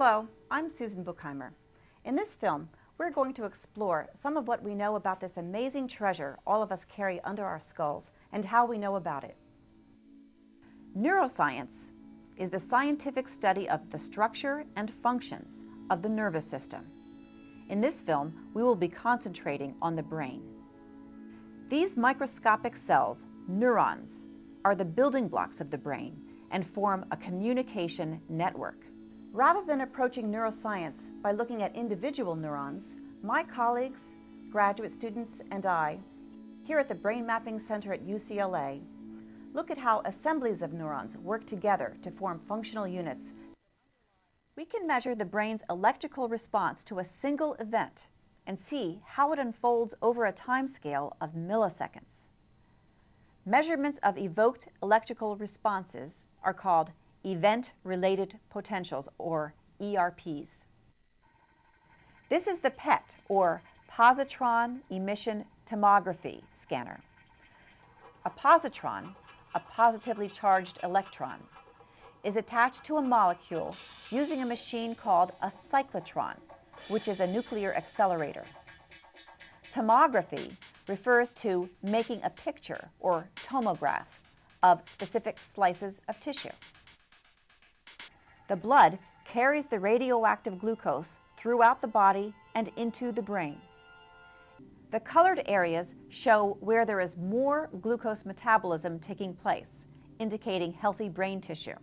Hello, I'm Susan Buchheimer. In this film, we're going to explore some of what we know about this amazing treasure all of us carry under our skulls and how we know about it. Neuroscience is the scientific study of the structure and functions of the nervous system. In this film, we will be concentrating on the brain. These microscopic cells, neurons, are the building blocks of the brain and form a communication network. Rather than approaching neuroscience by looking at individual neurons, my colleagues, graduate students, and I, here at the Brain Mapping Center at UCLA, look at how assemblies of neurons work together to form functional units. We can measure the brain's electrical response to a single event and see how it unfolds over a timescale of milliseconds. Measurements of evoked electrical responses are called event-related potentials, or ERPs. This is the PET, or positron emission tomography scanner. A positron, a positively charged electron, is attached to a molecule using a machine called a cyclotron, which is a nuclear accelerator. Tomography refers to making a picture, or tomograph, of specific slices of tissue. The blood carries the radioactive glucose throughout the body and into the brain. The colored areas show where there is more glucose metabolism taking place, indicating healthy brain tissue.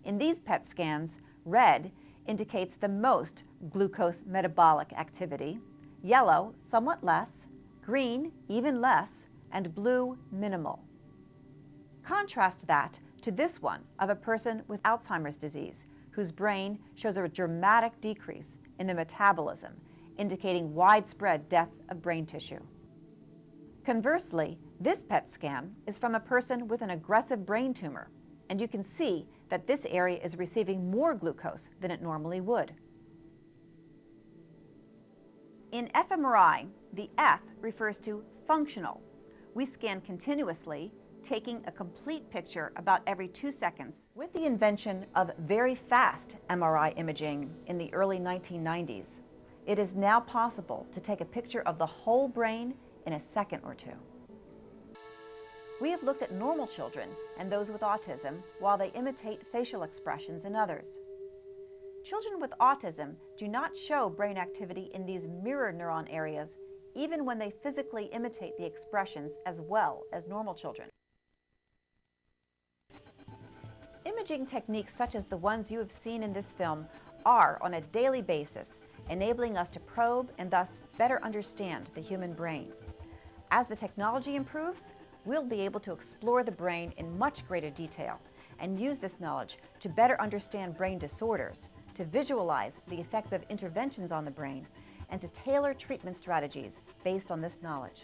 In these PET scans, red indicates the most glucose metabolic activity, yellow somewhat less, green even less, and blue minimal. Contrast that to this one of a person with Alzheimer's disease, whose brain shows a dramatic decrease in the metabolism, indicating widespread death of brain tissue. Conversely, this PET scan is from a person with an aggressive brain tumor, and you can see that this area is receiving more glucose than it normally would. In fMRI, the F refers to functional. We scan continuously, taking a complete picture about every 2 seconds. With the invention of very fast MRI imaging in the early 1990s, it is now possible to take a picture of the whole brain in a second or two. We have looked at normal children and those with autism while they imitate facial expressions in others. Children with autism do not show brain activity in these mirror neuron areas even when they physically imitate the expressions as well as normal children. Imaging techniques such as the ones you have seen in this film are, on a daily basis, enabling us to probe and thus better understand the human brain. As the technology improves, we'll be able to explore the brain in much greater detail and use this knowledge to better understand brain disorders, to visualize the effects of interventions on the brain, and to tailor treatment strategies based on this knowledge.